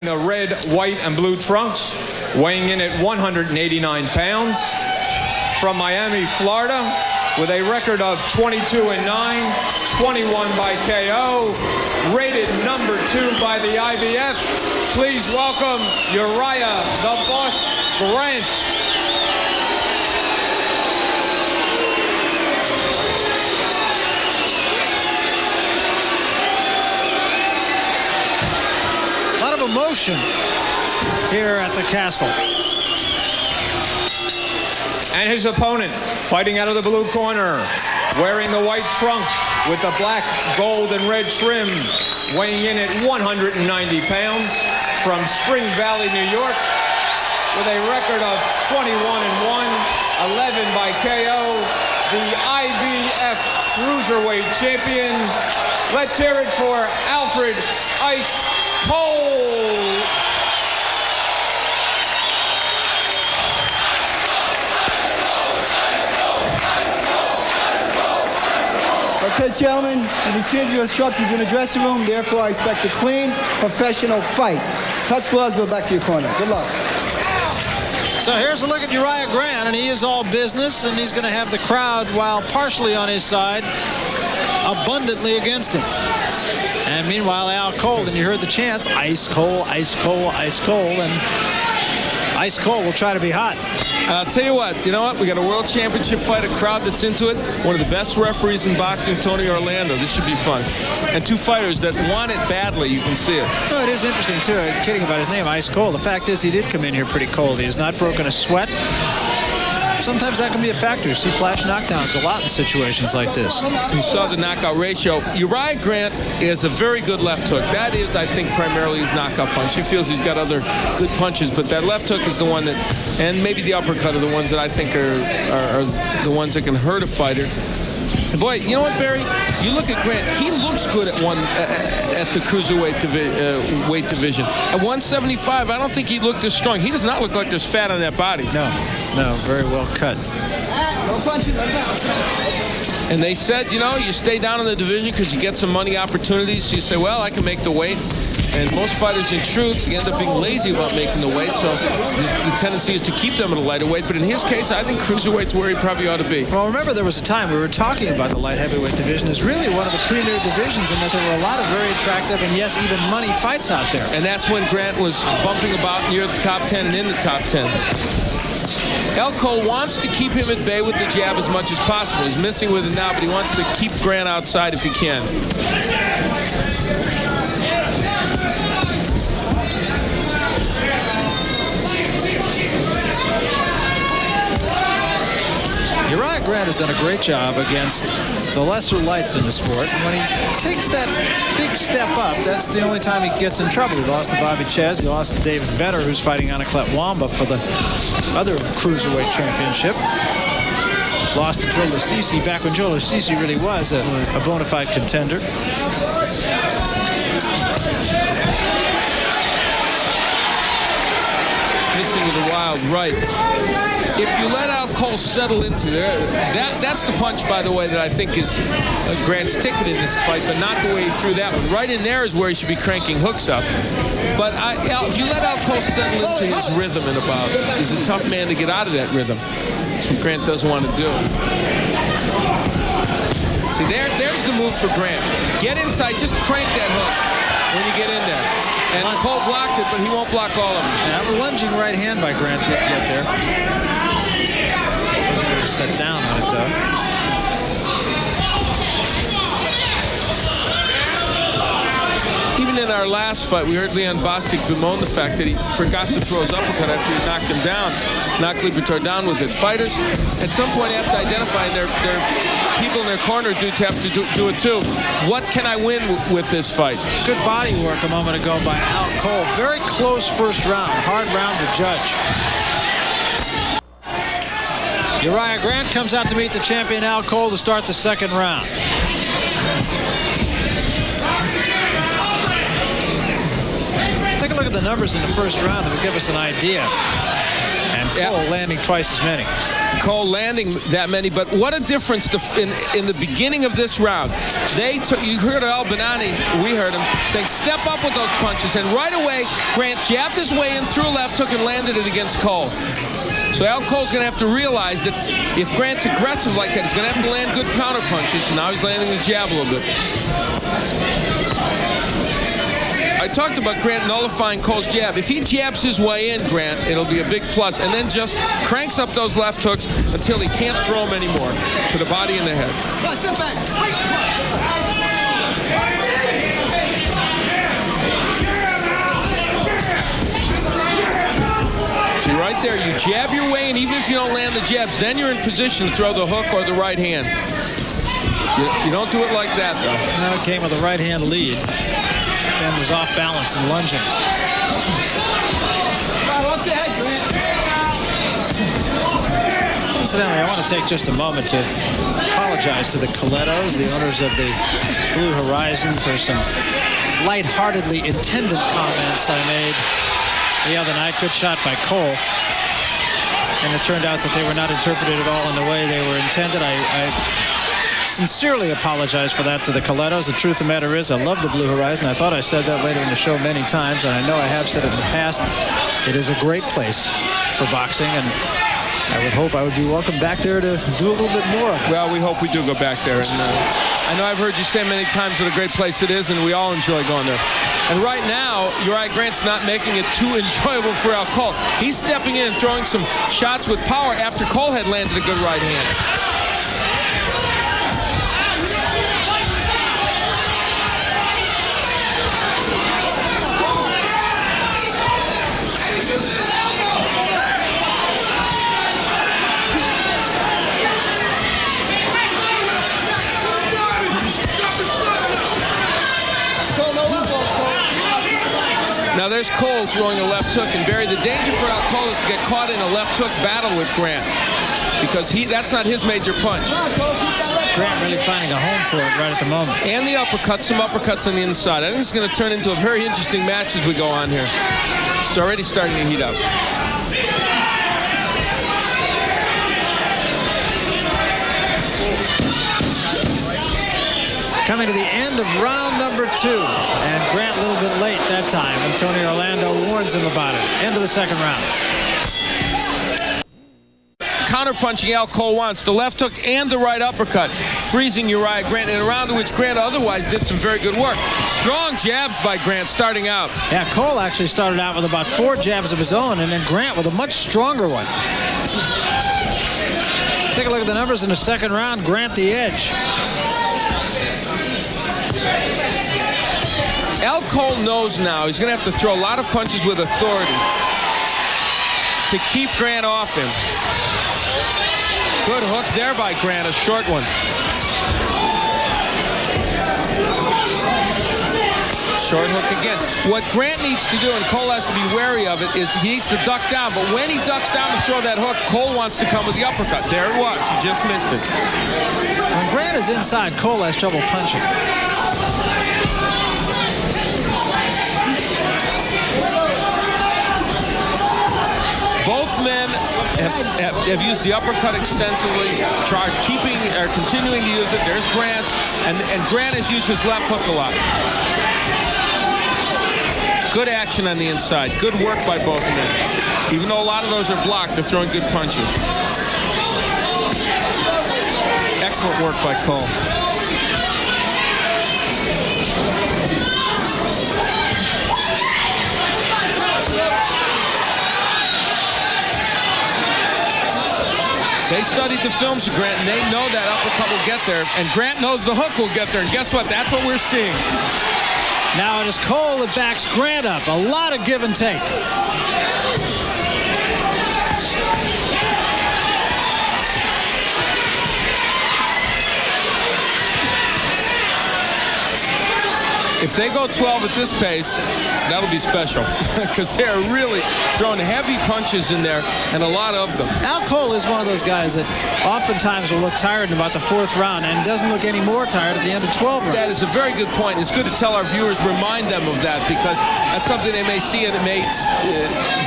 The red, white, and blue trunks, weighing in at 189 pounds, from Miami, Florida, with a record of 22-9, 21 by KO, rated number 2 by the IBF. Please welcome Uriah the Boss Grant. Emotion here at the castle. And his opponent, fighting out of the blue corner, wearing the white trunks with the black, gold, and red trim, weighing in at 190 pounds, from Spring Valley, New York, with a record of 21-1, 11 by KO, the IBF Cruiserweight champion. Let's hear it for Alfred Ice Cole. Okay, gentlemen, you received your instructions in the dressing room. Therefore, I expect a clean, professional fight. Touch gloves, go back to your corner. Good luck. So here's a look at Uriah Grant, and he is all business, and he's going to have the crowd, while partially on his side, abundantly against him. And meanwhile, Al Cole, and you heard the chants, Ice Cole, Ice Cole, Ice Cole, and Ice Cole will try to be hot. I'll tell you what, we got a world championship fight, a crowd that's into it. One of the best referees in boxing, Tony Orlando. This should be fun. And two fighters that want it badly. You can see it. Well, it is interesting, too. I'm kidding about his name, Ice Cole. The fact is he did come in here pretty cold. He has not broken a sweat. Sometimes that can be a factor. You see flash knockdowns a lot in situations like this. You saw the knockout ratio. Uriah Grant is a very good left hook. That is, I think, primarily his knockout punch. He feels he's got other good punches, but that left hook is the one that, and maybe the uppercut are the ones that I think are the ones that can hurt a fighter. And boy, you know what, Barry? You look at Grant. He looks good at the cruiserweight weight division. At 175, I don't think he looked as strong. He does not look like there's fat on that body. No, very well cut. No punching right now. And they said, you stay down in the division because you get some money opportunities. So you say, well, I can make the weight. And most fighters, in truth, end up being lazy about making the weight. So the tendency is to keep them at a lighter weight. But in his case, I think cruiserweight's where he probably ought to be. Well, remember, there was a time we were talking about the light heavyweight division as really one of the premier divisions, and that there were a lot of very attractive and, yes, even money fights out there. And that's when Grant was bumping about near the top 10 and in the top 10. Al Cole wants to keep him at bay with the jab as much as possible. He's missing with it now, but he wants to keep Grant outside if he can. Uriah Grant has done a great job against the lesser lights in the sport. And when he takes that big step up, that's the only time he gets in trouble. He lost to Bobby Chez. He lost to David Vetter, who's fighting Anaclet Wamba for the other Cruiserweight Championship. Lost to Joe Lasisi back when Joe Lasisi really was a bona fide contender. Missing with a wild right. If you let Al Cole settle into there, that's the punch, by the way, that I think is Grant's ticket in this fight, but not the way he threw that one. Right in there is where he should be cranking hooks up. But if you let Al Cole settle into his rhythm in a bout, he's a tough man to get out of that rhythm. That's what Grant doesn't want to do. See, there's the move for Grant. Get inside, just crank that hook when you get in there. And Cole blocked it, but he won't block all of them. Yeah, a lunging right hand by Grant did get there. Set down on it, though. Even in our last fight, we heard Leon Bostic bemoan the fact that he forgot to throw his uppercut after he knocked him down. Knocked Lipitor down with it. Fighters, at some point, have to identify, and their people in their corner have to do it too. What can I win with this fight? Good body work a moment ago by Al Cole. Very close first round. Hard round to judge. Uriah Grant comes out to meet the champion Al Cole to start the second round. Take a look at the numbers in the first round that will give us an idea. And Cole landing twice as many. Cole landing that many, but what a difference in the beginning of this round. You heard Al Banani, we heard him, saying step up with those punches, and right away, Grant jabbed his way in through a left hook and landed it against Cole. So Al Cole's going to have to realize that if Grant's aggressive like that, he's going to have to land good counter punches, and now he's landing the jab a little bit. I talked about Grant nullifying Cole's jab. If he jabs his way in, Grant, it'll be a big plus. And then just cranks up those left hooks until he can't throw them anymore to the body and the head. Sit back. See, right there, you jab your way in, even if you don't land the jabs, then you're in position to throw the hook or the right hand. You don't do it like that, though. Now it came with a right hand lead. And was off balance and lunging. Off the head, Grant. Incidentally, I want to take just a moment to apologize to the Colettos, the owners of the Blue Horizon, for some lightheartedly intended comments I made the other night. Good shot by Cole. And it turned out that they were not interpreted at all in the way they were intended. I sincerely apologize for that to the Colettos. The truth of the matter is I love the Blue Horizon. I thought I said that later in the show many times, and I know I have said it in the past. It is a great place for boxing, and I would hope I would be welcome back there to do a little bit more. Well, we hope we do go back there. And I know I've heard you say many times what a great place it is, and we all enjoy going there. And right now, Uriah Grant's not making it too enjoyable for Al Cole. He's stepping in and throwing some shots with power after Cole had landed a good right hand. Now there's Cole throwing a left hook, and Barry, the danger for Al Cole is to get caught in a left hook battle with Grant, because that's not his major punch. Grant really finding a home for it right at the moment. And the uppercuts, some uppercuts on the inside. I think it's going to turn into a very interesting match as we go on here. It's already starting to heat up. Coming to the end of round number 2. And Grant a little bit late that time. And Tony Orlando warns him about it. End of the second round. Counter-punching Al Cole wants the left hook and the right uppercut, freezing Uriah Grant in a round in which Grant otherwise did some very good work. Strong jabs by Grant starting out. Yeah, Cole actually started out with about 4 jabs of his own, and then Grant with a much stronger one. Take a look at the numbers in the second round. Grant the edge. Al Cole knows now he's going to have to throw a lot of punches with authority to keep Grant off him. Good hook there by Grant, a short one. Short hook again. What Grant needs to do, and Cole has to be wary of it, is he needs to duck down. But when he ducks down to throw that hook, Cole wants to come with the uppercut. There it was. He just missed it. When Grant is inside, Cole has trouble punching. Both men have used the uppercut extensively, continuing to use it. There's Grant, and Grant has used his left hook a lot. Good action on the inside. Good work by both men. Even though a lot of those are blocked, they're throwing good punches. Excellent work by Cole. They studied the films of Grant, and they know that uppercut will get there, and Grant knows the hook will get there, and guess what? That's what we're seeing. Now it is Cole that backs Grant up. A lot of give and take. If they go 12 at this pace, that'll be special because they're really throwing heavy punches in there and a lot of them. Al Cole is one of those guys that oftentimes will look tired in about the 4th round and doesn't look any more tired at the end of 12 rounds. That is a very good point. It's good to tell our viewers, remind them of that, because that's something they may see and it may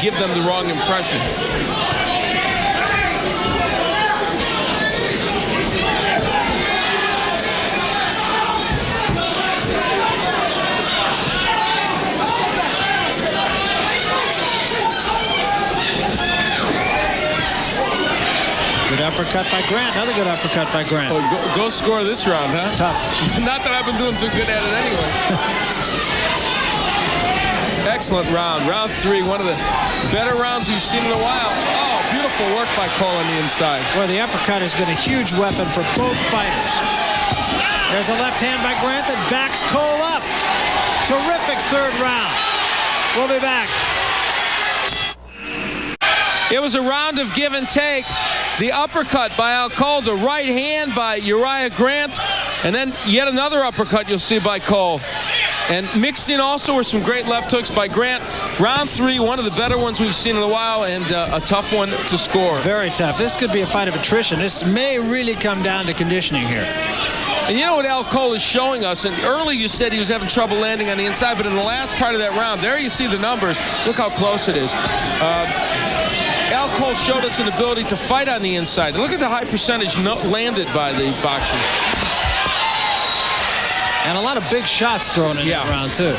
give them the wrong impression. uppercut by Grant. Another good uppercut by Grant. Oh, go score this round, huh? Tough. Not that I've been doing too good at it anyway. Excellent round. Round 3, one of the better rounds we've seen in a while. Oh, beautiful work by Cole on the inside. Well, the uppercut has been a huge weapon for both fighters. There's a left hand by Grant that backs Cole up. Terrific third round. We'll be back. It was a round of give and take. The uppercut by Al Cole, the right hand by Uriah Grant, and then yet another uppercut you'll see by Cole. And mixed in also were some great left hooks by Grant. Round 3, one of the better ones we've seen in a while, and a tough one to score. Very tough. This could be a fight of attrition. This may really come down to conditioning here. And you know what Al Cole is showing us? And early you said he was having trouble landing on the inside, but in the last part of that round, there you see the numbers. Look how close it is. Al Cole showed us an ability to fight on the inside. Look at the high percentage landed by the boxers. And a lot of big shots thrown in that round, too.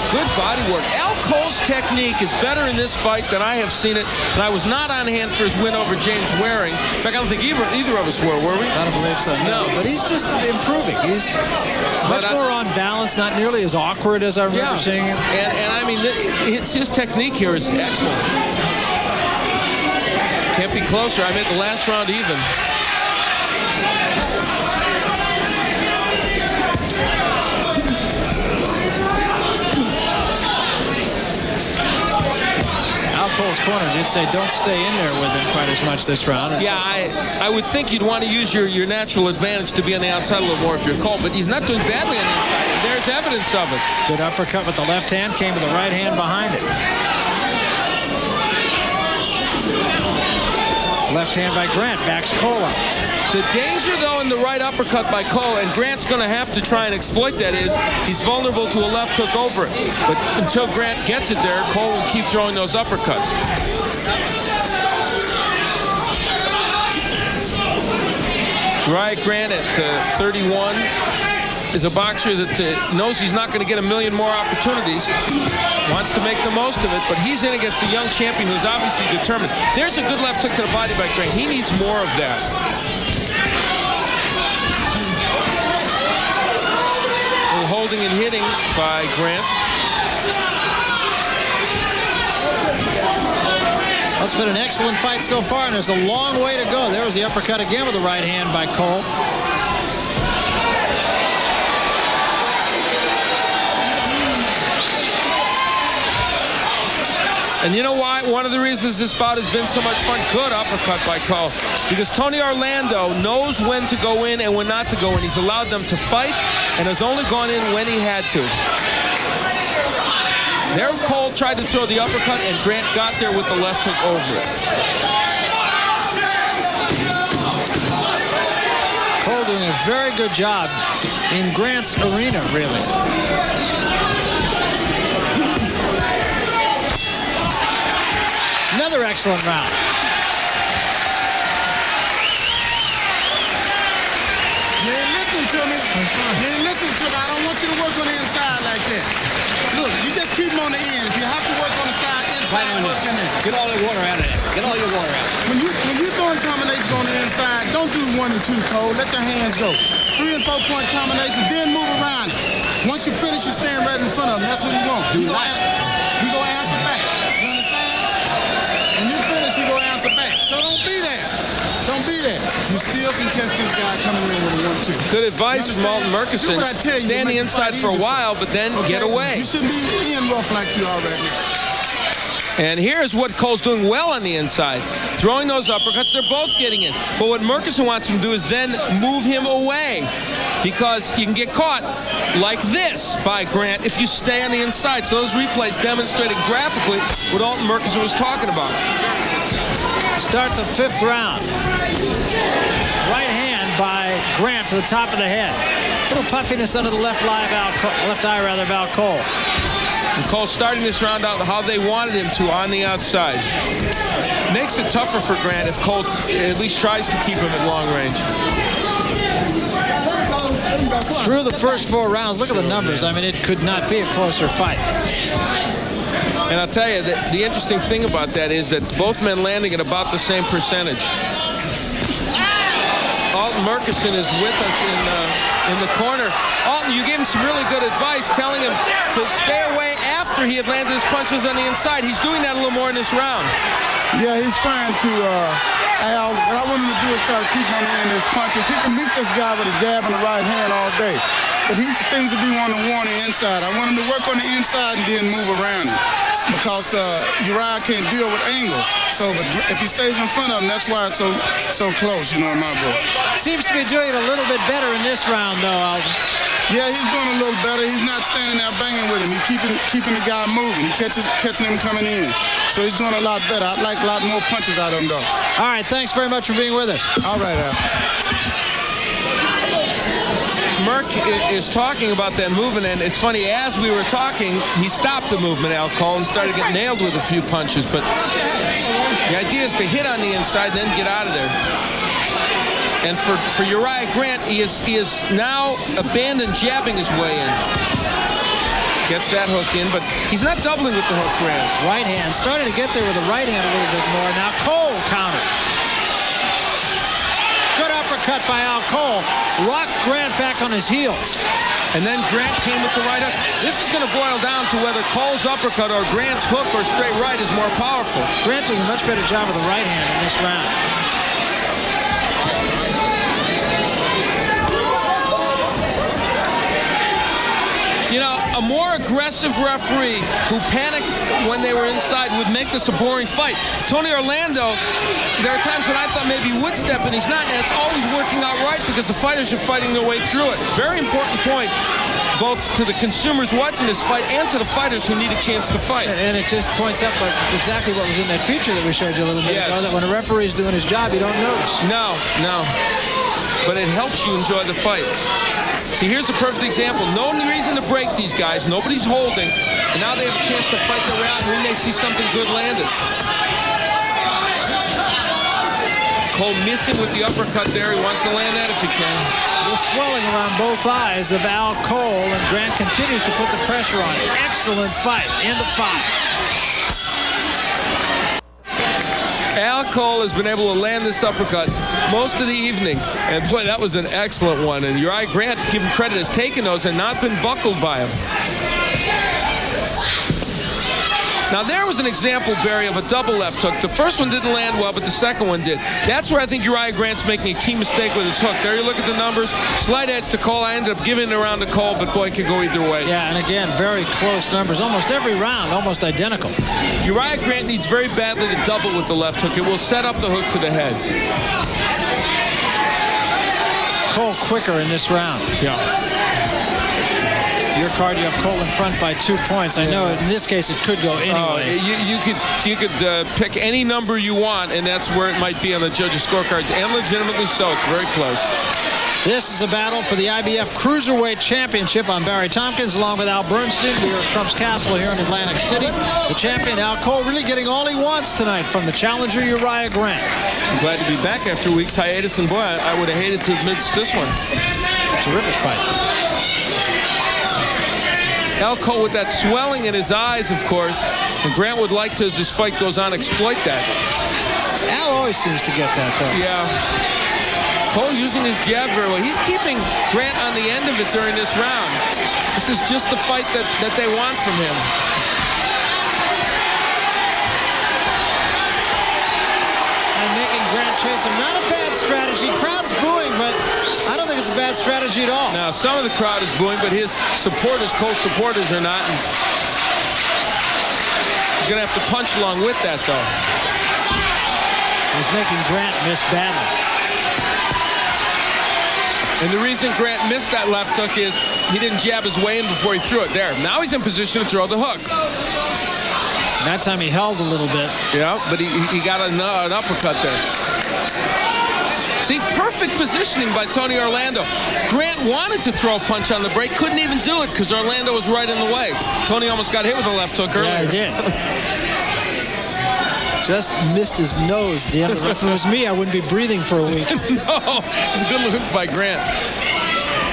Good body work. Al Cole's technique is better in this fight than I have seen it. And I was not on hand for his win over James Waring. In fact, I don't think either of us were we? I don't believe so. No. But he's just improving. He's much more on balance, not nearly as awkward as I remember seeing him. And I mean, his technique here is excellent. Can't be closer. I made the last round even. Al Cole's corner did say don't stay in there with him quite as much this round. Yeah, I would think you'd want to use your natural advantage to be on the outside a little more if you're Cole, but he's not doing badly on the inside. There's evidence of it. Good uppercut with the left hand, came with the right hand behind it. Left hand by Grant, backs Cole up. The danger, though, in the right uppercut by Cole, and Grant's going to have to try and exploit that, is he's vulnerable to a left hook over it. But until Grant gets it there, Cole will keep throwing those uppercuts. Uriah Grant at 31 is a boxer that knows he's not going to get a million more opportunities. Wants to make the most of it, but he's in against a young champion who's obviously determined. There's a good left hook to the body by Grant. He needs more of that. Holding and hitting by Grant. That's been an excellent fight so far, and there's a long way to go. There was the uppercut again with the right hand by Cole. And you know why? One of the reasons this bout has been so much fun, good uppercut by Cole, because Tony Orlando knows when to go in and when not to go in. He's allowed them to fight and has only gone in when he had to. There Cole tried to throw the uppercut and Grant got there with the left hook over it. Cole doing a very good job in Grant's arena, really. Another excellent round. You ain't listening to me. You ain't listening to me. I don't want you to work on the inside like that. Look, you just keep them on the end. If you have to work on the side, inside, work in there. Get all your water out of there. Get all your water out. When you throwing combinations on the inside, don't do 1 and 2, Cole. Let your hands go. 3 and 4 point combination, then move around it. Once you finish, you stand right in front of him. That's what you want. You go answer back. You understand? When you finish, you go answer back. So don't be there. Don't be there. You still can catch this guy coming in with a 1-2. Good advice from Alton Murkison. Do what I tell you. Stand the inside for a while, but then get away. You shouldn't be in rough like you are right now. And here's what Cole's doing well on the inside. Throwing those uppercuts, they're both getting in. But what Murkison wants him to do is then move him away, because you can get caught like this by Grant if you stay on the inside. So those replays demonstrated graphically what Alton Murkison was talking about. Start the 5th round. Right hand by Grant to the top of the head. A little puffiness under the left eye of Al Cole. And Cole starting this round out how they wanted him to on the outside. Makes it tougher for Grant if Cole at least tries to keep him at long range. Through the first 4 rounds, look at the numbers. I mean, it could not be a closer fight. And I'll tell you, the interesting thing about that is that both men landing at about the same percentage. Alton Murkison is with us in the corner. Alton, you gave him some really good advice, telling him to stay away after he had landed his punches on the inside. He's doing that a little more in this round. Yeah, he's trying to, Al, what I want him to do is try to keep him in his punches. He can meet this guy with a jab and a right hand all day. But he seems to be wanting to warn the inside. I want him to work on the inside and then move around him. Because Uriah can't deal with angles. So but if he stays in front of him, that's why it's so close, you know, in my book. Seems to be doing it a little bit better in this round, though, Alvin. Yeah, he's doing a little better. He's not standing there banging with him. He's keeping the guy moving. He's catching him coming in. So he's doing a lot better. I'd like a lot more punches out of him, though. All right, thanks very much for being with us. All right, Al. Merck is talking about that movement, and it's funny, as we were talking, he stopped the movement, Al Cole, and started getting nailed with a few punches. But the idea is to hit on the inside and then get out of there. And for Uriah Grant, he is now abandoned jabbing his way in. Gets that hook in, but he's not doubling with the hook, Grant. Right hand, starting to get there with the right hand a little bit more. Now Cole counters. Good uppercut by Al Cole. Rocked Grant back on his heels. And then Grant came with the right hook. This is going to boil down to whether Cole's uppercut or Grant's hook or straight right is more powerful. Grant doing a much better job with the right hand in this round. You know, a more aggressive referee who panicked when they were inside would make this a boring fight. Tony Orlando, there are times when I thought maybe he would step and he's not, and it's always working out right because the fighters are fighting their way through it. Very important point, both to the consumers watching this fight and to the fighters who need a chance to fight. And it just points up exactly what was in that feature that we showed you a little bit ago, that when a referee is doing his job, you don't notice. No. But it helps you enjoy the fight. See, here's a perfect example. No reason to break these guys. Nobody's holding. And now they have a chance to fight their way out, and we may see something good landed. Cole missing with the uppercut there. He wants to land that if he can. The swelling around both eyes of Al Cole, and Grant continues to put the pressure on. Excellent fight. End of 5. Al Cole has been able to land this uppercut most of the evening. And boy, that was an excellent one. And Uriah Grant, to give him credit, has taken those and not been buckled by him. Now, there was an example, Barry, of a double left hook. The first one didn't land well, but the second one did. That's where I think Uriah Grant's making a key mistake with his hook. There you look at the numbers. Slight edge to Cole. I ended up giving it around to Cole, but boy, it could go either way. Yeah, and again, very close numbers. Almost every round, almost identical. Uriah Grant needs very badly to double with the left hook. It will set up the hook to the head. Cole quicker in this round. Yeah. Your card, you have Cole in front by 2 points. I know in this case it could go anyway. You could pick any number you want, and that's where it might be on the judges' scorecards, and legitimately so. It's very close. This is a battle for the IBF Cruiserweight Championship. I'm Barry Tompkins, along with Al Bernstein. We are at Trump's Castle here in Atlantic City. The champion, Al Cole, really getting all he wants tonight from the challenger, Uriah Grant. I'm glad to be back after a week's hiatus, and boy, I would have hated to have missed this one. Terrific fight. Al Cole with that swelling in his eyes, of course, and Grant would like to, as this fight goes on, exploit that. Al always seems to get that, though. Yeah. Cole using his jab very well. He's keeping Grant on the end of it during this round. This is just the fight that they want from him. And making Grant chase him. Not a bad strategy. Crowd's booing, but I don't think it's a bad strategy at all. Now, some of the crowd is booing, but his supporters, Cole's supporters, are not. And he's going to have to punch along with that, though. He's making Grant miss badly. And the reason Grant missed that left hook is he didn't jab his way in before he threw it. There. Now he's in position to throw the hook. That time he held a little bit. Yeah, but he got an uppercut there. See, perfect positioning by Tony Orlando. Grant wanted to throw a punch on the break, couldn't even do it because Orlando was right in the way. Tony almost got hit with a left hook earlier. Yeah, he did. Just missed his nose, damn it. If it was me, I wouldn't be breathing for a week. No, it's a good look by Grant.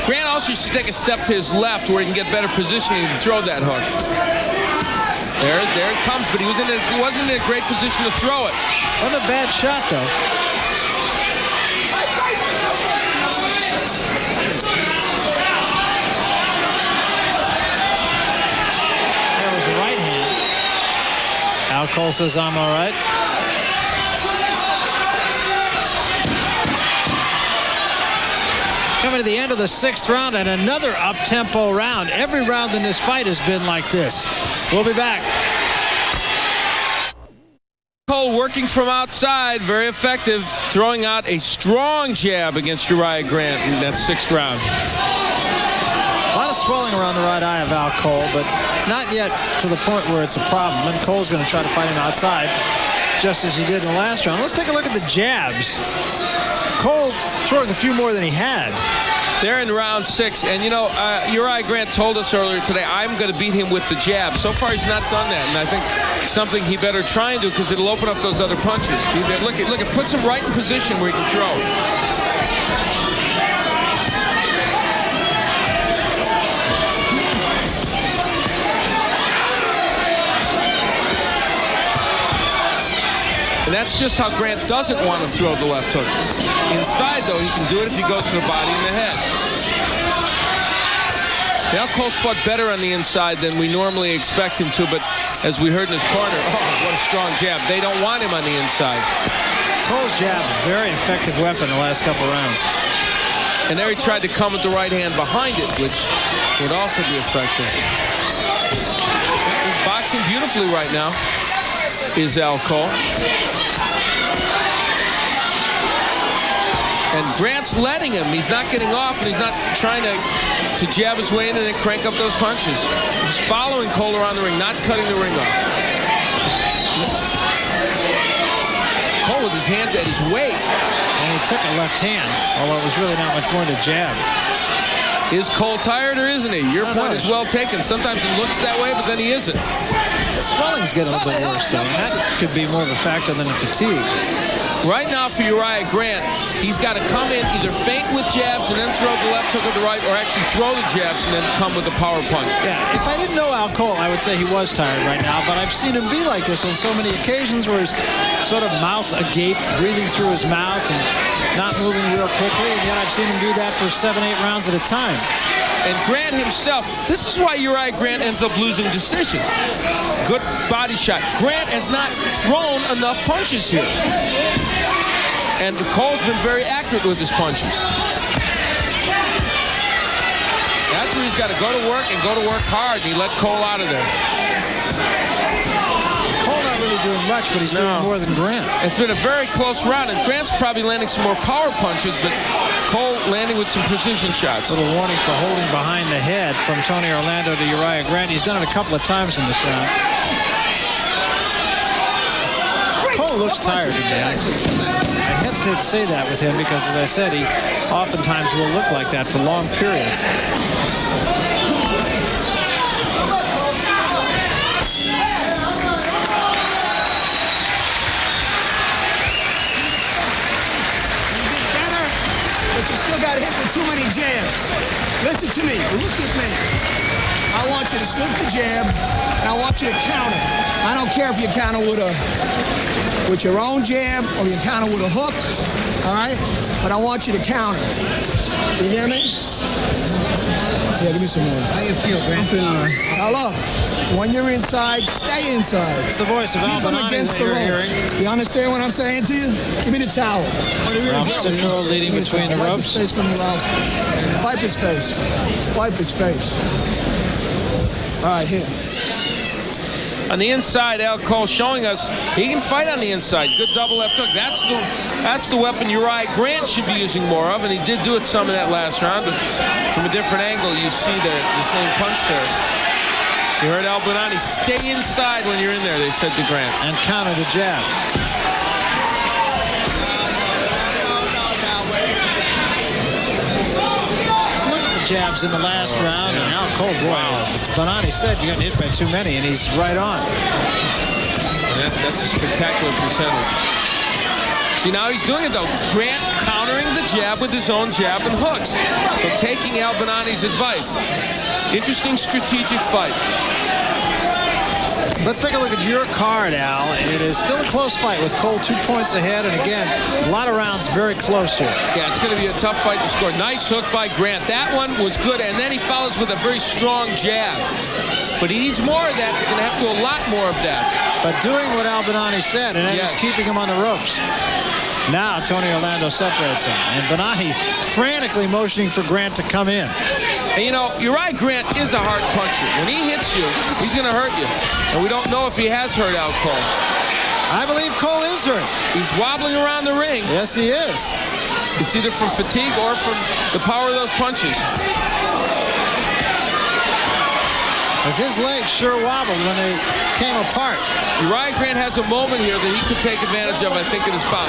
Grant also should take a step to his left where he can get better positioning to throw that hook. There it comes, but he wasn't in a great position to throw it. Wasn't a bad shot, though. There was a right hand. Al Cole says, I'm all right. Coming to the end of the 6th round and another up-tempo round. Every round in this fight has been like this. We'll be back. Cole working from outside, very effective, throwing out a strong jab against Uriah Grant in that 6th round. A lot of swelling around the right eye of Al Cole, but not yet to the point where it's a problem. And Cole's going to try to fight him outside, just as he did in the last round. Let's take a look at the jabs. Cole throwing a few more than he had. They're in round 6, and you know, Uriah Grant told us earlier today, I'm going to beat him with the jab. So far, he's not done that, and I think something he better try and do because it'll open up those other punches. Look, it puts him right in position where he can throw. And that's just how Grant doesn't want to throw the left hook. Inside, though, he can do it if he goes to the body and the head. Now Cole's fought better on the inside than we normally expect him to, but as we heard in his corner, oh, what a strong jab. They don't want him on the inside. Cole's jab, very effective weapon the last couple rounds. And there he tried to come with the right hand behind it, which would also be effective. He's boxing beautifully right now, is Al Cole. And Grant's letting him. He's not getting off, and he's not trying to jab his way in and then crank up those punches. He's following Cole around the ring, not cutting the ring off. Cole with his hands at his waist. And he took a left hand, although it was really not much more than a jab. Is Cole tired or isn't he? Your point is well taken. Sometimes it looks that way, but then he isn't. The swelling's getting a little bit worse, though, and that could be more of a factor than the fatigue. Right now for Uriah Grant, he's got to come in, either feint with jabs and then throw the left hook or the right, or actually throw the jabs and then come with a power punch. Yeah, if I didn't know Al Cole, I would say he was tired right now, but I've seen him be like this on so many occasions where he's sort of mouth agape, breathing through his mouth and not moving real quickly, and yet I've seen him do that for 7-8 rounds at a time. And Grant himself, this is why Uriah Grant ends up losing decisions. Good body shot. Grant has not thrown enough punches here. And Cole's been very accurate with his punches. That's where he's got to go to work and go to work hard, and he let Cole out of there. Cole not really doing much, but he's doing more than Grant. It's been a very close round, and Grant's probably landing some more power punches, but Cole landing with some precision shots. Little warning for holding behind the head from Tony Orlando to Uriah Grant. He's done it a couple of times in this round. Cole looks tired again. I hesitate to say that with him because, as I said, he oftentimes will look like that for long periods. Got hit with too many jabs. Listen to me. Look at me. I want you to slip the jab, and I want you to counter. I don't care if you counter with your own jab or you counter with a hook, all right? But I want you to counter. You hear me? Yeah, give me some more. How you feel, Grant? I'm feeling all right. Now look, when you're inside, stay inside. It's the voice of Albanani against the hearing. You understand what I'm saying to you? Give me the towel. Ralph Citro leading between the ropes. Wipe his face from you, Ralph. Wipe his face. Wipe his face. All right, here. On the inside, Al Cole showing us he can fight on the inside. Good double left hook. That's the weapon Uriah Grant should be using more of, and he did do it some in that last round, but from a different angle, you see the same punch there. You heard Albanani, stay inside when you're in there, they said to Grant. And counter the jab. Jabs in the last round, and Al Cole, boy, Bonani said you're getting hit by too many, and he's right on. That's a spectacular percentage. See, now he's doing it, though. Grant countering the jab with his own jab and hooks. So taking Albanani's advice. Interesting strategic fight. Let's take a look at your card, Al. It is still a close fight with Cole 2 points ahead. And again, a lot of rounds very close here. Yeah, it's going to be a tough fight to score. Nice hook by Grant. That one was good. And then he follows with a very strong jab. But he needs more of that. He's going to have to do a lot more of that. But doing what Al Benani said, and that is keeping him on the ropes. Now Tony Orlando separates him. And Benani frantically motioning for Grant to come in. And you know, Uriah Grant is a hard puncher. When he hits you, he's going to hurt you. And we don't know if he has hurt Al Cole. I believe Cole is hurt. He's wobbling around the ring. Yes, he is. It's either from fatigue or from the power of those punches. As his legs sure wobbled when they came apart. Uriah Grant has a moment here that he could take advantage of, I think, in his bout.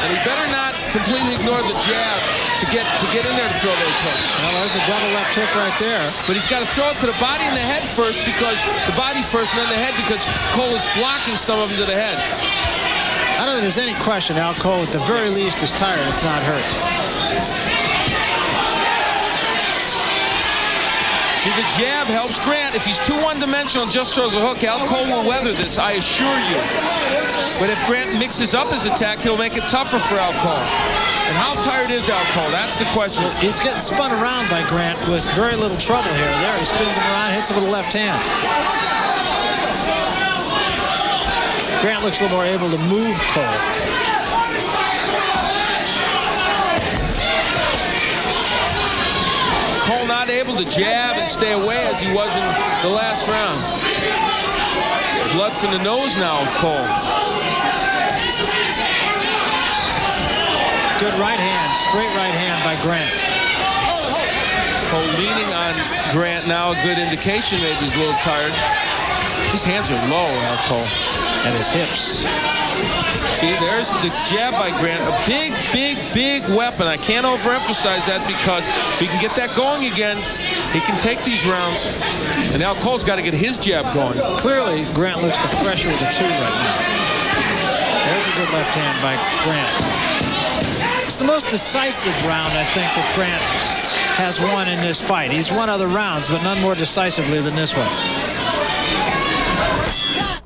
And he better not completely ignore the jab to get in there to throw those hooks. Well, there's a double left hook right there. But he's got to throw it to the body and the head first, because the body first and then the head, because Cole is blocking some of them to the head. I don't think there's any question Al Cole, at the very least, is tired, if not hurt. See, the jab helps Grant. If he's too one-dimensional and just throws a hook, Al Cole will weather this, I assure you. But if Grant mixes up his attack, he'll make it tougher for Al Cole. And how tired is Al Cole? That's the question. He's getting spun around by Grant with very little trouble here. There, he spins him around, hits him with a left hand. Grant looks a little more able to move Cole. Cole not able to jab and stay away as he was in the last round. Blood from the nose now of Cole. Good right hand, straight right hand by Grant. Cole leaning on Grant now, a good indication maybe he's a little tired. His hands are low, Al Cole. And his hips. See, there's the jab by Grant. A big, big, big weapon. I can't overemphasize that, because if he can get that going again, he can take these rounds. And Al Cole's got to get his jab going. Clearly, Grant looks the fresher of the two right now. There's a good left hand by Grant. It's the most decisive round, I think, that Grant has won in this fight. He's won other rounds, but none more decisively than this one.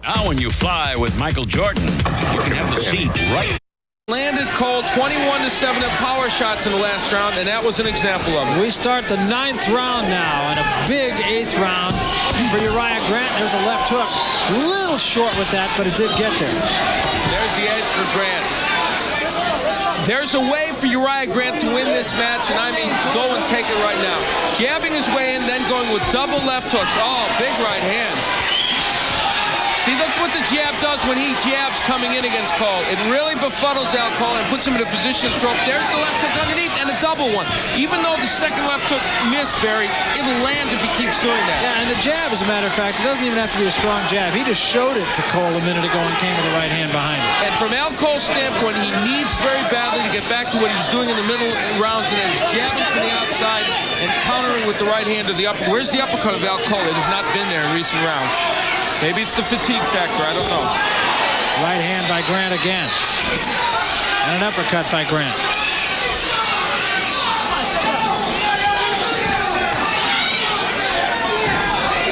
Now when you fly with Michael Jordan, you can have the seat right. Landed Cole 21-7 in power shots in the last round, and that was an example of it. We start the 9th round now, and a big 8th round for Uriah Grant. There's a left hook. A little short with that, but it did get there. There's the edge for Grant. There's a way for Uriah Grant to win this match, and I mean, go and take it right now. Jabbing his way in, then going with double left hooks. Oh, big right hand. See, look what the jab does when he jabs coming in against Cole. It really befuddles Al Cole and puts him in a position to throw. There's the left hook underneath and a double one. Even though the second left hook missed, Barry, it'll land if he keeps doing that. Yeah, and the jab, as a matter of fact, it doesn't even have to be a strong jab. He just showed it to Cole a minute ago and came with the right hand behind it. And from Al Cole's standpoint, he needs very badly to get back to what he was doing in the middle rounds, and that is jabbing from the outside and countering with the right hand or the upper. Where's the uppercut of Al Cole? It has not been there in recent rounds. Maybe it's the fatigue factor. I don't know. Right hand by Grant again. And an uppercut by Grant.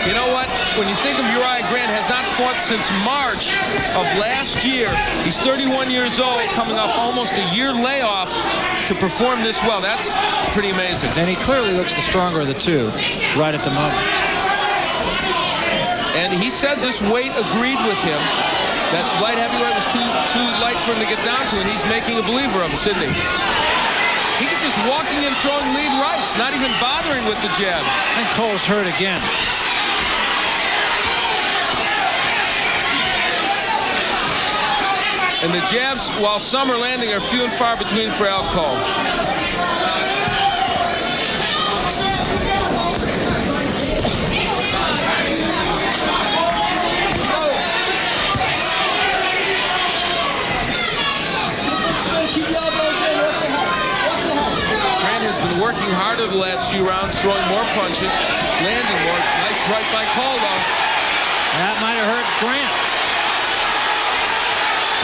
You know what? When you think of Uriah Grant, has not fought since March of last year. He's 31 years old, coming off almost a year layoff to perform this well. That's pretty amazing. And he clearly looks the stronger of the two right at the moment. And he said this weight agreed with him. That light heavyweight was too light for him to get down to, and he's making a believer of it, isn't he? He's just walking and throwing lead rights, not even bothering with the jab. And Cole's hurt again. And the jabs, while some are landing, are few and far between for Al Cole. Working harder the last few rounds, throwing more punches, landing more. Nice right by Cole, though. That might have hurt Grant.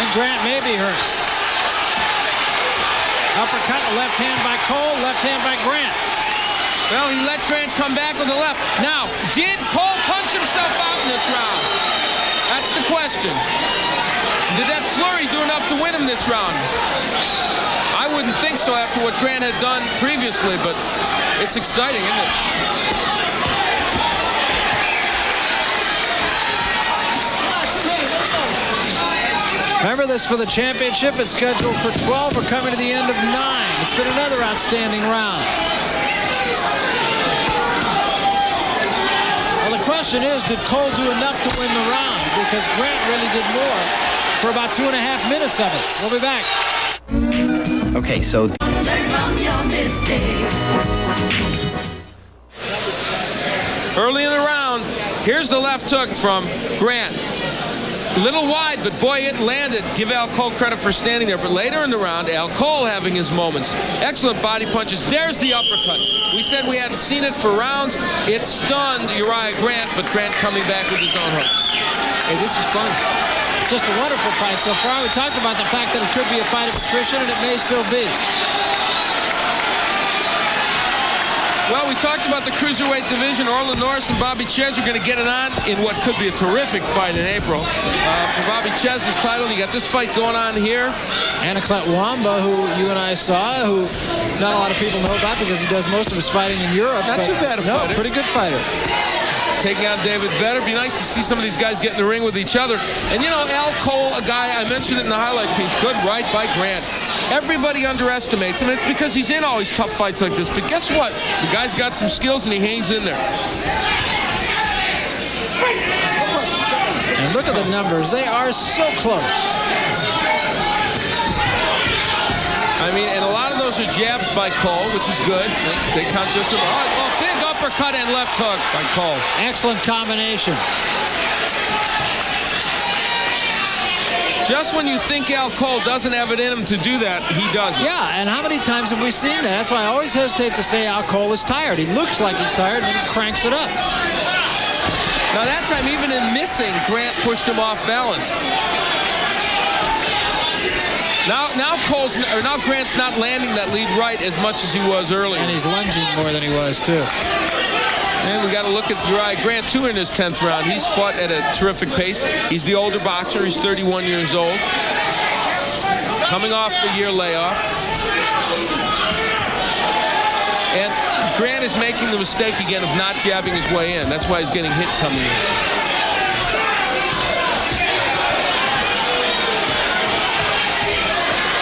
And Grant may be hurt. Uppercut, left hand by Cole, left hand by Grant. Well, he let Grant come back with the left. Now, did Cole punch himself out in this round? That's the question. Did that flurry do enough to win him this round? I wouldn't think so after what Grant had done previously, but it's exciting, isn't it? Remember this for the championship. It's scheduled for 12. We're coming to the end of 9. It's been another outstanding round. Well, the question is, did Cole do enough to win the round? Because Grant really did more for about 2.5 minutes of it. We'll be back. Okay, so early in the round, here's the left hook from Grant. A little wide, but boy, it landed. Give Al Cole credit for standing there. But later in the round, Al Cole having his moments. Excellent body punches. There's the uppercut. We said we hadn't seen it for rounds. It stunned Uriah Grant, but Grant coming back with his own hook. Hey, this is fun. Just a wonderful fight so far. We talked about the fact that it could be a fight of attrition, and it may still be. Well, we talked about the Cruiserweight division. Orlin Norris and Bobby Ches are going to get it on in what could be a terrific fight in April. For Bobby Ches's title, you got this fight going on here. Anaclet Wamba, who you and I saw, who not a lot of people know about because he does most of his fighting in Europe. Not too bad a fighter. Pretty good fighter. Taking on David Vedder. Be nice to see some of these guys get in the ring with each other. And you know, Al Cole, a guy, I mentioned it in the highlight piece, good right by Grant. Everybody underestimates him. It's because he's in all these tough fights like this. But guess what? The guy's got some skills and he hangs in there. And look at the numbers. They are so close. I mean, and a lot of those are jabs by Cole, which is good. They count just about. Oh, big uppercut and left hook by Cole. Excellent combination. Just when you think Al Cole doesn't have it in him to do that, he does it. Yeah, and how many times have we seen that? That's why I always hesitate to say Al Cole is tired. He looks like he's tired, and he cranks it up. Now that time, even in missing, Grant pushed him off balance. Now Grant's not landing that lead right as much as he was earlier. And he's lunging more than he was, too. And we got to look at Uriah Grant, too, in his 10th round. He's fought at a terrific pace. He's the older boxer. He's 31 years old. Coming off the year layoff. And Grant is making the mistake again of not jabbing his way in. That's why he's getting hit coming in.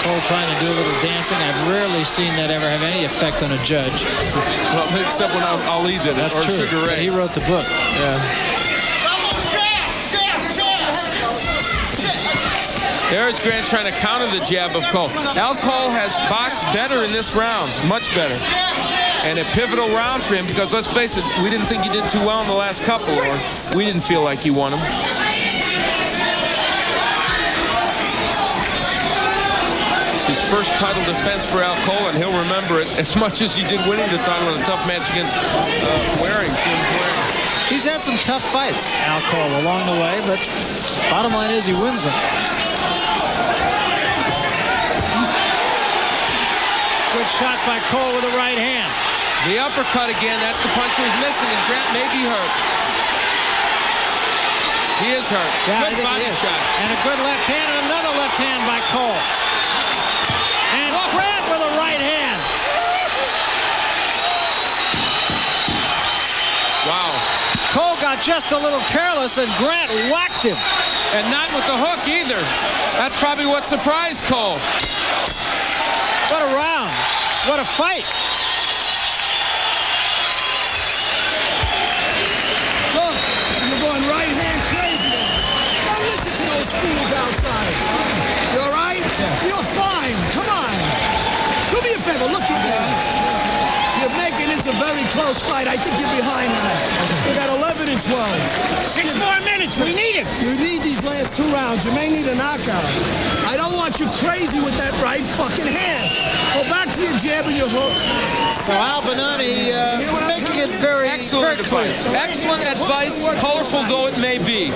Cole trying to do a little dancing. I've rarely seen that ever have any effect on a judge. Well, except when Ali did it. That's or true. Sugar Ray. He wrote the book. Yeah. There's Grant trying to counter the jab of Cole. Al Cole has boxed better in this round, much better. And a pivotal round for him because, let's face it, we didn't think he did too well in the last couple, or we didn't feel like he won them. His first title defense for Al Cole, and he'll remember it as much as he did winning the title in a tough match against Waring. He's had some tough fights, Al Cole, along the way, but bottom line is he wins them. Good shot by Cole with the right hand. The uppercut again, that's the punch he was missing, and Grant may be hurt. He is hurt. Yeah, good body shot. And a good left hand, and another left hand by Cole. And Grant with a right hand. Wow. Cole got just a little careless, and Grant whacked him. And not with the hook either. That's probably what surprised Cole. What a round. What a fight. Look, you're going right hand crazy. Now listen to those fools outside. You all right? Yeah. You're fine. Come on. Do me a favor. Look at me. You're making this a very close fight. I think you're behind now. We got 11 and 12. 6 more minutes. We need it. You need these last 2 rounds. You may need a knockout. I don't want you crazy with that right fucking hand. Go back to your jab and your hook. So Al Benani making it very, excellent very advice. clear. Excellent advice, colorful though it may be.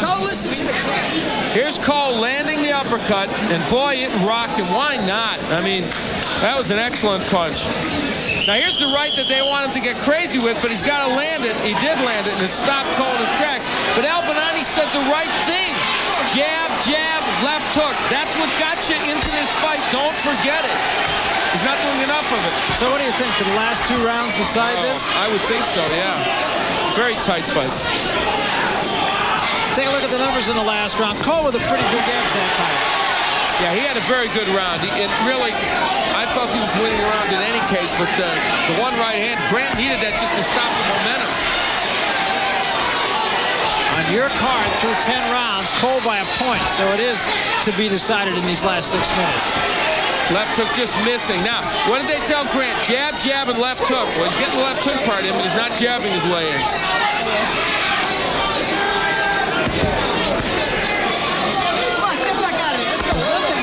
Don't listen to the crowd. Here's Cole landing the uppercut, and boy, it rocked him. Why not? I mean, that was an excellent punch. Now, here's the right that they want him to get crazy with, but he's got to land it. He did land it, and it stopped Cole in his tracks. But Al-Banani said the right thing. Jab, jab, left hook. That's what got you into this fight. Don't forget it. He's not doing enough of it. So what do you think? Did the last 2 rounds decide this? I would think so, yeah. Very tight fight. Take a look at the numbers in the last round. Cole with a pretty big edge that time. Yeah, he had a very good round. It really, I felt he was winning the round in any case, but the one right hand, Grant needed that just to stop the momentum. On your card through 10 rounds, Cole by a point, so it is to be decided in these last 6 minutes. Left hook just missing. Now, what did they tell Grant? Jab, jab, and left hook. Well, he's getting the left hook part in, but he's not jabbing his way in.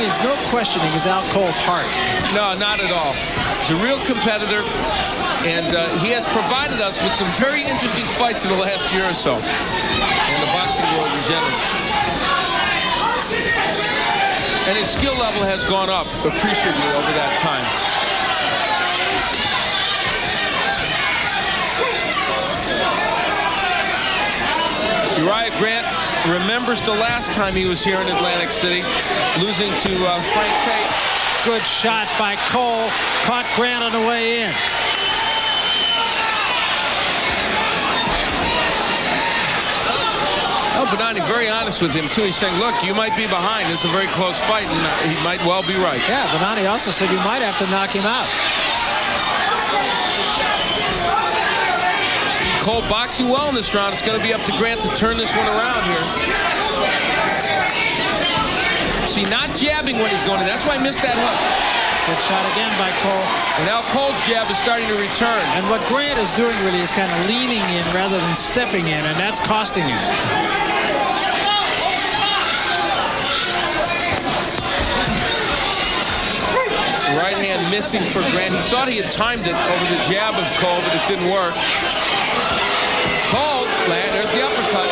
There's no questioning is Al Cole's heart. No, not at all. He's a real competitor, and he has provided us with some very interesting fights in the last year or so in the boxing world in general. And his skill level has gone up appreciably over that time. Uriah Grant remembers the last time he was here in Atlantic City, losing to Frank Tate. Good shot by Cole. Caught Grant on the way in. Al-Banani very honest with him, too. He's saying, look, you might be behind. This is a very close fight, and he might well be right. Yeah, Banani also said you might have to knock him out. Cole boxing well in this round. It's going to be up to Grant to turn this one around here. See, not jabbing when he's going in. That's why I missed that hook. Good shot again by Cole. And now Cole's jab is starting to return. And what Grant is doing really is kind of leaning in rather than stepping in, and that's costing him. Right hand missing for Grant. He thought he had timed it over the jab of Cole, but it didn't work. Cole, there's the uppercut.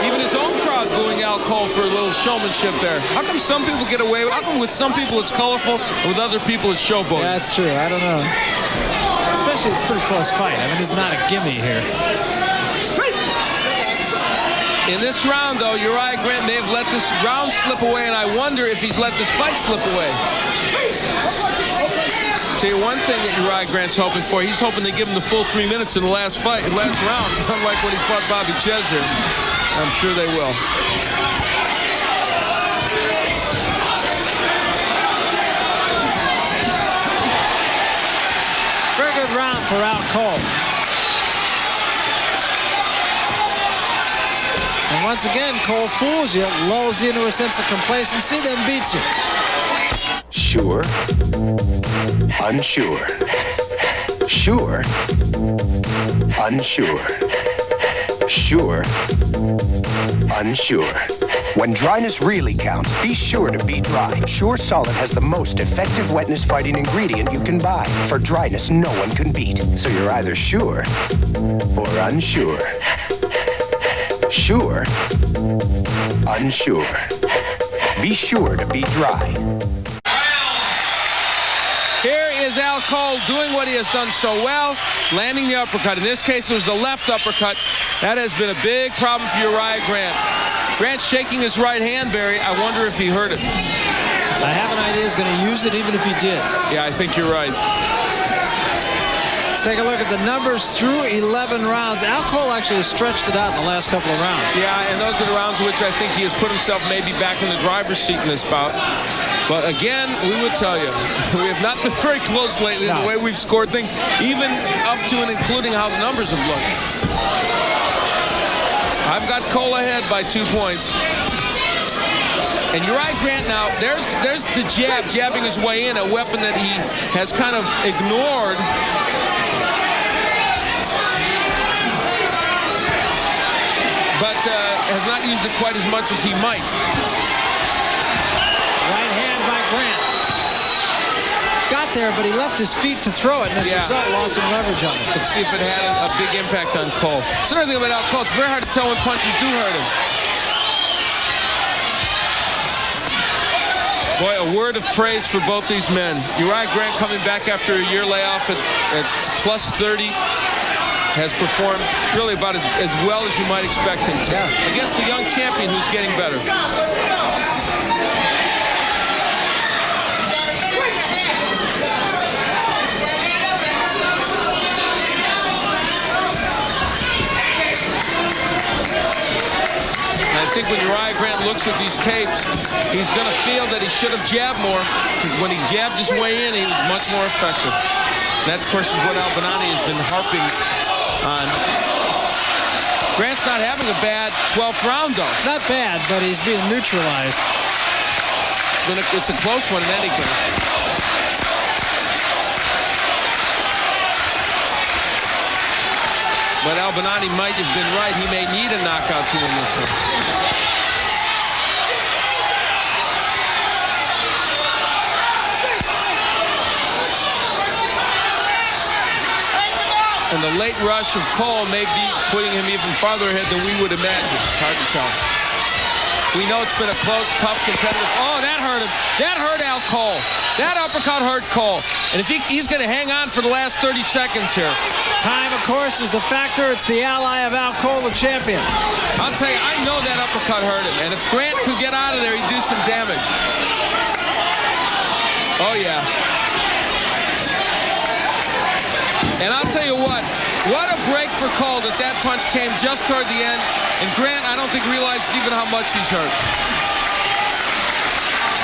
Even his own crowd's going Al Cole for a little showmanship there. How come some people get away with it? How come with some people it's colorful, and with other people it's showboating? Yeah, that's true. I don't know. Especially it's a pretty close fight. I mean, it's not a gimme here. In this round, though, Uriah Grant may have let this round slip away, and I wonder if he's let this fight slip away. Tell you one thing that Uriah Grant's hoping for. He's hoping to give him the full 3 minutes in the last round, unlike when he fought Bobby Chesner. I'm sure they will. Very good round for Al Cole. And once again, Cole fools you, lulls you into a sense of complacency, then beats you. Sure. Unsure. Sure. Unsure. Sure. Unsure. When dryness really counts, be sure to be dry. Sure Solid has the most effective wetness fighting ingredient you can buy. For dryness no one can beat. So you're either sure or unsure. Sure. Unsure. Be sure to be dry. Here is Al Cole doing what he has done so well, landing the uppercut. In this case, it was the left uppercut. That has been a big problem for Uriah Grant. Grant's shaking his right hand, Barry. I wonder if he heard it. I have an idea he's going to use it even if he did. Yeah, I think you're right. Let's take a look at the numbers through 11 rounds. Al Cole actually stretched it out in the last couple of rounds. Yeah, and those are the rounds which I think he has put himself maybe back in the driver's seat in this bout. But again, we would tell you, we have not been very close lately in the way we've scored things, even up to and including how the numbers have looked. I've got Cole ahead by 2 points. And Uriah Grant now, there's the jab, jabbing his way in, a weapon that he has kind of ignored. But has not used it quite as much as he might. Right hand by Grant. Got there, but he left his feet to throw it, and as a result, lost some leverage on it. Let's see if it had a big impact on Cole. It's another thing about Al Cole. It's very hard to tell when punches do hurt him. Boy, a word of praise for both these men. Uriah Grant coming back after a year layoff at plus 30 has performed really about as well as you might expect him to. Against a young champion who's getting better. I think when Uriah Grant looks at these tapes, he's going to feel that he should have jabbed more, because when he jabbed his way in, he was much more effective. That, of course, is what Al-Banani has been harping on. Grant's not having a bad 12th round, though. Not bad, but he's being neutralized. It's a close one in any case. But Al-Banani might have been right. He may need a knockout to win this one. And the late rush of Cole may be putting him even farther ahead than we would imagine. It's hard to tell. We know it's been a close, tough, competitive. Oh, that hurt him. That hurt Al Cole. That uppercut hurt Cole. And if he's going to hang on for the last 30 seconds here. Time, of course, is the factor. It's the ally of Al Cole, the champion. I'll tell you, I know that uppercut hurt him. And if Grant could get out of there, he'd do some damage. Oh, yeah. And I'll tell you what a break for Cole that punch came just toward the end. And Grant, I don't think, realizes even how much he's hurt.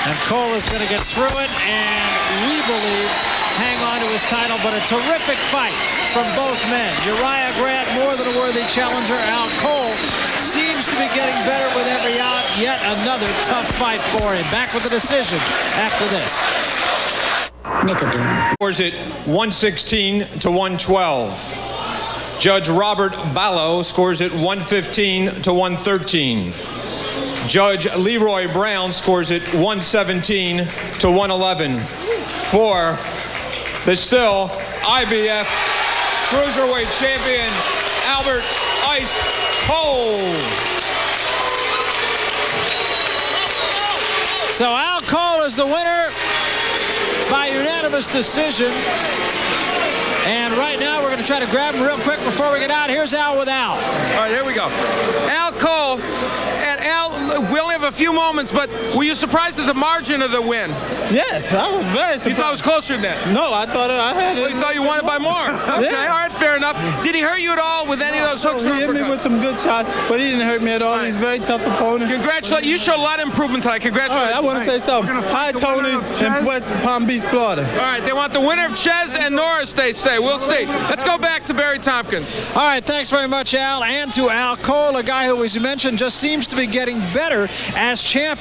And Cole is going to get through it, and we believe hang on to his title. But a terrific fight from both men. Uriah Grant, more than a worthy challenger. Al Cole seems to be getting better with every out. Yet another tough fight for him. Back with the decision after this. Scores it 116 to 112. Judge Robert Ballo scores it 115 to 113. Judge Leroy Brown scores it 117 to 111 for the still IBF Cruiserweight champion Albert Ice Cole. So Al Cole is the winner by unanimous decision. And right now we're going to try to grab him real quick before we get out. Here's Al with Al. All right, here we go. Al Cole. And Al, we only have a few moments, but were you surprised at the margin of the win? Yes, I was very surprised. You thought it was closer than that? No, I thought I had it. Well, you thought you won it by more. Okay, Yeah. all right, fair enough. Did he hurt you at all with any of those hooks? He hit me with some good shots, but he didn't hurt me at all. He's a very tough opponent. Congratulations. You showed a lot of improvement tonight. Congratulations. All right, I want to say something. Hi, Tony, in West Palm Beach, Florida. All right, they want the winner of Ches and Norris, they say. We'll see. Let's go back to Barry Tompkins. All right, thanks very much, Al. And to Al Cole, a guy who, as you mentioned, just seems to be getting better as champion.